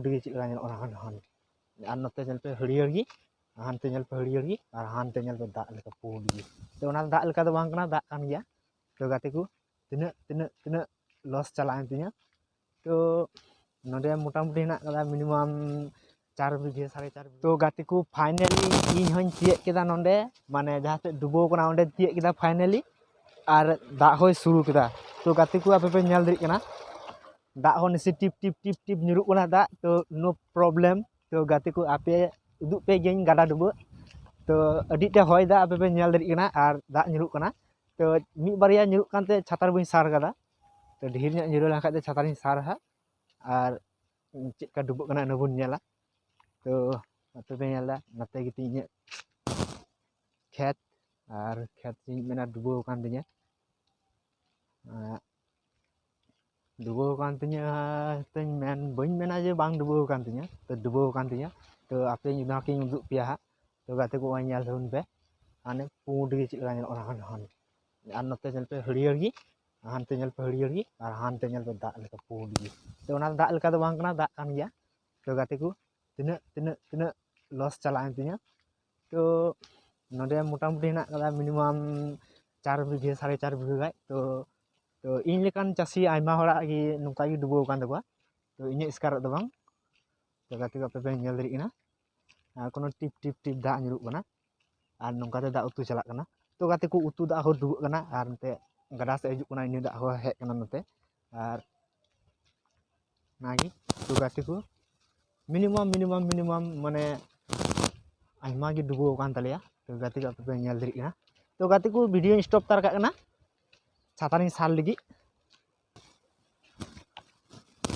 पुंड गे check ᱧᱮᱞᱚᱜ ᱠᱟᱱᱟ ᱦᱟᱱ ᱟᱨ ᱱᱚᱛᱮ ᱧᱮᱞ ᱯᱮ ᱦᱟᱹᱨᱭᱟᱹᱲ ᱜᱮ ᱦᱟᱱᱛᱮ ᱧᱮᱞ ᱯᱮ ᱦᱟᱹᱨᱭᱟᱹᱲ ᱜᱮ ᱟᱨ ᱦᱟᱱᱛᱮ ᱧᱮᱞ ᱯᱮ ᱫᱟᱜ ᱞᱮᱠᱟ पुंड ᱜᱮ ᱛᱚ ᱚᱱᱟ ᱫᱟᱜ ᱞᱮᱠᱟ ᱫᱚ ᱵᱟᱝ ᱠᱟᱱᱟ ᱫᱟᱜ ᱠᱟᱱ ᱜᱮᱭᱟ ᱛᱚ ᱜᱟᱛᱮ ᱠᱚ ᱛᱤᱱᱟᱹᱜ लॉस चलाएं तिया तो नोडे मोटामुटी हेना कदा मिनिमाम 4 बीघे 4.5 तो गाते को फाइनली इन हन तिये केदा नोडे माने जहाँ से डुबो कना ओंडे तिये केदा फाइनली और दाग होय शुरू केदा तो गाते को आपे पे नेल दरी कना दाग हो निसे टिप टिप टिप टिप निरुक कना दाग तो नो प्रॉब्लम तो गाते को आपे उदुक पे गेन गाडा डुबो तो अडिटे होय दा आपे पे नेल दरी कना और दाग निरुक कना तो मी बारिया निरुक कानते छातार बई सार कदा तो ढेर निरो लखा छातारी सार हा और चेका डुबो कना नबुन नेला तो नते पे नेला नते गिती इन खेत और खेत मेना डुबो कान तिया डुबो कान तिया तኝ मेन बñ मेना जे बांग डुबो कान तिया तो डुबो कान तिया तो आपे ना के उदुक पिया हा तो गाते को नेल थुन पे आने पुंड गे चेक ᱧᱮᱞᱚᱜ ᱠᱟᱱᱟ ᱦᱟᱱ और नते ñᱮᱞ पे हरियर गी हानते ñᱮल पे हरियर गी और हानते ñᱮल पे दाग लेका पुंड गी तो ओना दाग लेका दो बांग कना दाग कान गया तो गाते को तिना लॉस चलाएं तिया तो नोडे मोटामुटी हेना कदा मिनिमाम 4 बीघे 4.5 बीघे गाय तो इन लेकान चासी आयमा होड़ा गी नुका गी डुबो कान तकवा तो इने स्कार दो बांग तो गाते को पे नेल दरी कना और कोनो टिप टिप टिप दाग निरुक कना और नुका ते दाग उतु चलाक कना तो गाते को उतु दाग हो डुबो कना और नते गड़ा से हिजुक कना इन दाग हो हेज कना नते और नागी तो गाते को मिनिमाम माने आयमा गी डुबो कान तलेया तो गाते को पे नेल दरी कना तो गाते को वीडियो स्टॉप तार काक कना छातारी सार लगी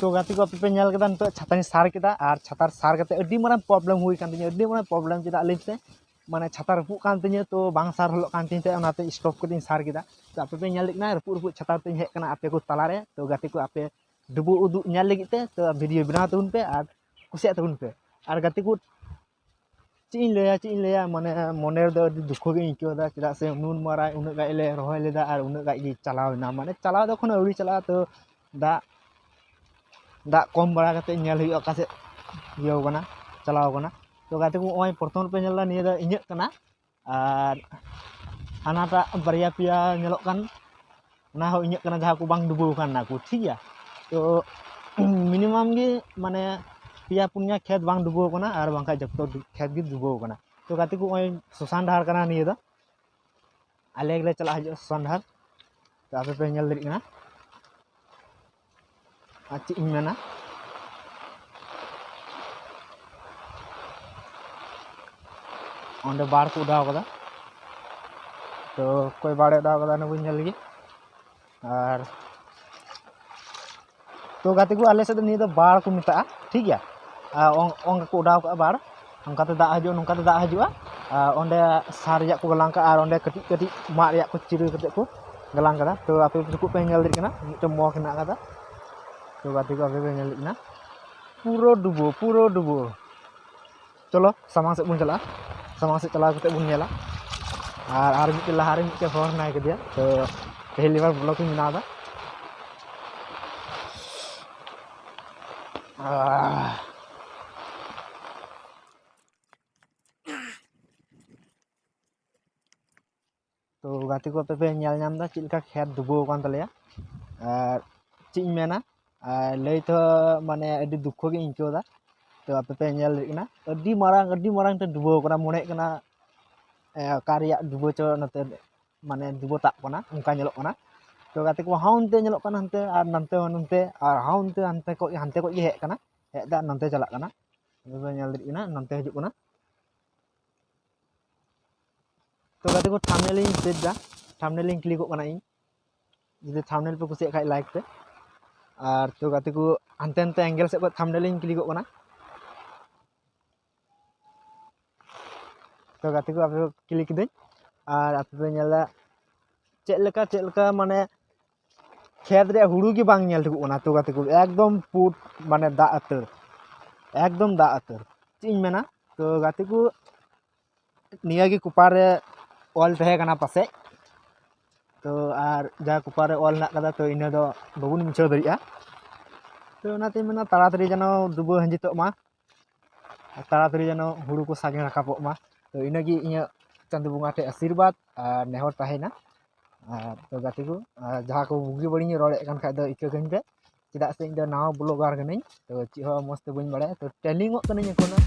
तो गाते को पे नेल केदा नतो छातारी सार केदा और छातार सार कते अड्डी मारा प्रॉब्लम हुई कान तिया अड्डी मारा प्रॉब्लम चेदा लेते माने छाता रपु कान तिया तो बांग सार हलो कान तिया ओनाते स्टॉप कदिन सार केदा तो आपे पे नेल दिकना रपु छाता ते हेज कना आपे को तलारे तो गाते को आपे डुबो उदु नेल लगिते तो वीडियो बनाव तबुन पे और कुसिया तबुन पे और गाते को चीन लया माने मने दो दुख गे इनकोदा चेदा से नुन मारा उन गाय ले रहोय लेदा और उन गाय गे चलावना माने चलाव दो खन अउरी चला तो दा कम बड़ा कते नेल हुई अका से इयो कना चलाव कना तो गाते को ओय प्रथम पे नेला निया दा इᱧक कना और हानाटा बारिया पिया नेलोक कान ना हो इᱧक कना जहां को बांग डुबो कान ना को ठीक गया तो मिनिमाम गे माने पिया पुनिया खेत बांग डुबो कना और बांखा जतो खेत गे डुबो कना तो गाते को ओय सुसान डाहर कना निया दा आले गले चला हजो सुसान डाहर तो आपे पे नेल दरी कना आची इन मेना ओंडे बाड़ को उड़ाव कदा तो कोई बाड़े उड़ाव कदा न बुझ नेल गे और तो गाते को आले से निया दा बाड़ को मिता ठीक गया ओंग को उड़ाव का बाड़ ओंकाते दा हजो नोंकाते दा हजुआ ओंडे सार या को गलांग का और ओंडे कटी कटी मा या को चिरु कते को गलांग कदा तो आपे को पे नेल दरी कना मिटे मॉक हेना कदा तो गाते को आपे पे नेल दरी कना पूरो डुबो चलो सामांग से बुन चला सामांग से चला कते बुन नेला और मिटे लहारे मिटे हर नाय कदिया तो पहली बार ब्लॉग में बनादा तो गाते को पे नेल नाम दा चिलका खेत डुबो कान तलेया और चिन मेना लई तो माने अडी दुख गे इनकोदा तो आपे पे नेल दरी कना अडी मारांग ते डुबो कना मोने कना कारिया डुबो चो नते माने डुबो ताप कना उनका नेलोक कना तो गाते को हाउनते नेलोक कना हनते और नंते और हाउनते हनते को ये हेज कना हेज दा नंते चलाक कना तो नेल दरी कना नंते हिजुक कना तो गाते को थंबनेल इन सेट दा थंबनेल इन क्लिक कना इन जदि थंबनेल पे कुसिया खाय लाइक पे और तो गाते को हनते एंगल से को थंबनेल इन क्लिक कना तो गाते को आपे क्लिक दें और आपे पे नेला चेलका माने खेत रे हुड़ू गे बांग नेल ठुक कना तो गाते को एकदम पुट माने दा अतर चीन मेना तो गाते को निया गे कुपार रे ऑल तहे कना पासे तो और जहाँ कुपार ऑल ना कदा तो इना दो बाबुन मिछाव दरिया तो तो ओनाते मेना ताड़ाताड़ी जेनो दुबो हंजितोग मा ताड़ाताड़ी जेनो हुड़ू को सागे राकाबोग मा तो इनागी इᱧᱟᱹᱜ चांदो बंगा ठे आशीर्वाद और नेहर ताहेना तो गाते को जहाँ को बुगी बड़ी रड़े कान खाय दो इका गኝ पे चेदा से ᱤᱧ ᱫᱚ नाव ब्लॉगार कनिኝ तो चेद हो मस्त बኝ बाड़ाया तो टेलिंग कनिኝ एखोनो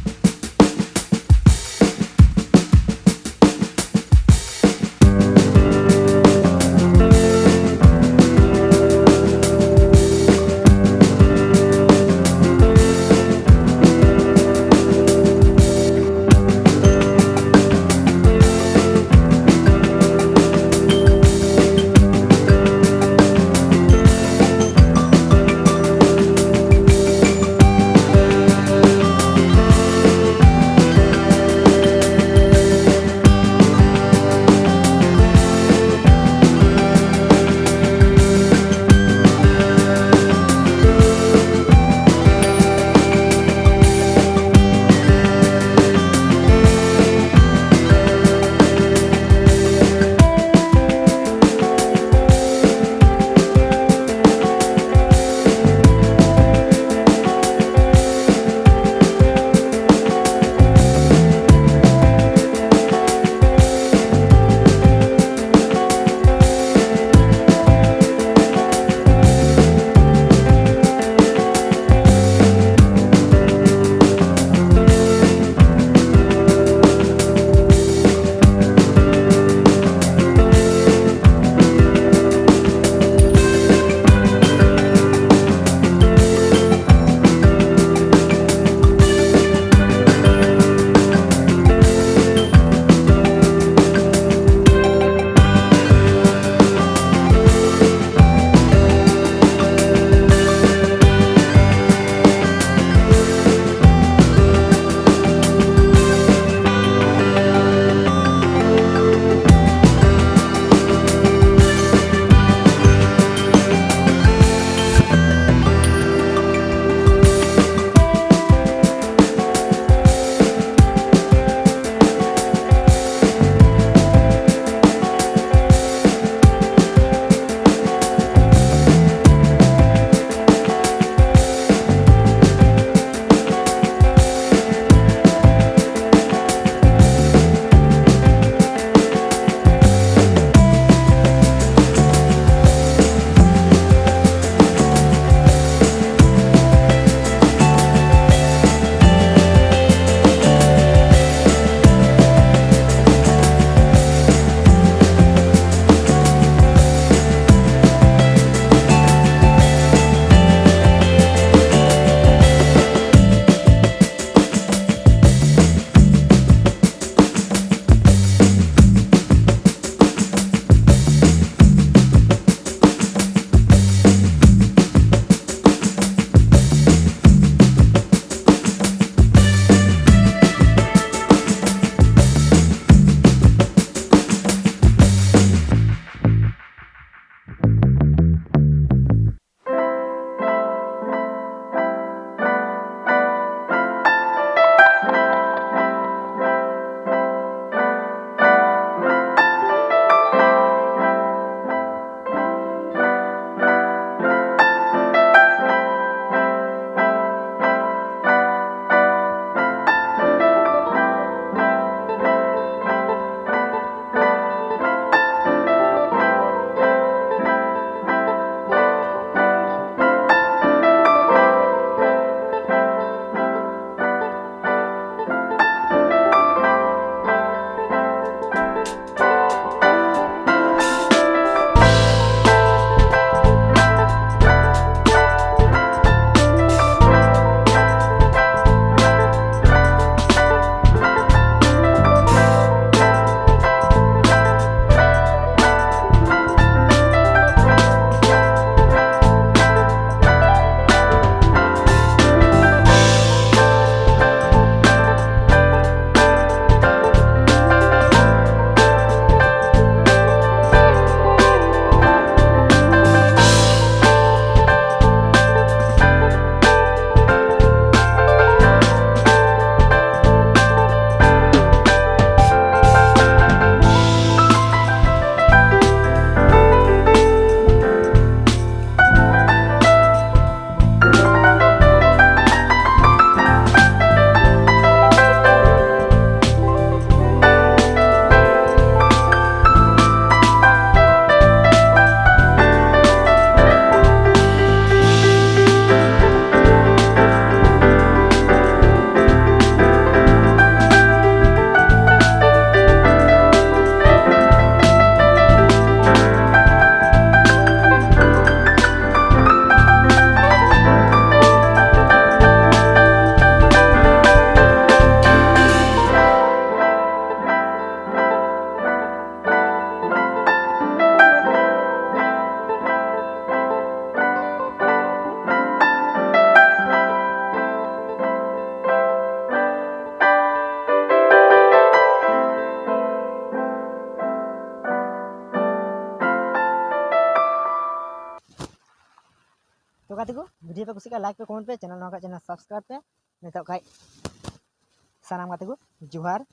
भिडियो पे कुछ लाइक पे कमेंट पे चैनल चैनल सब्सक्राइब पे नितोग खाई सानाम गाते को जोहार।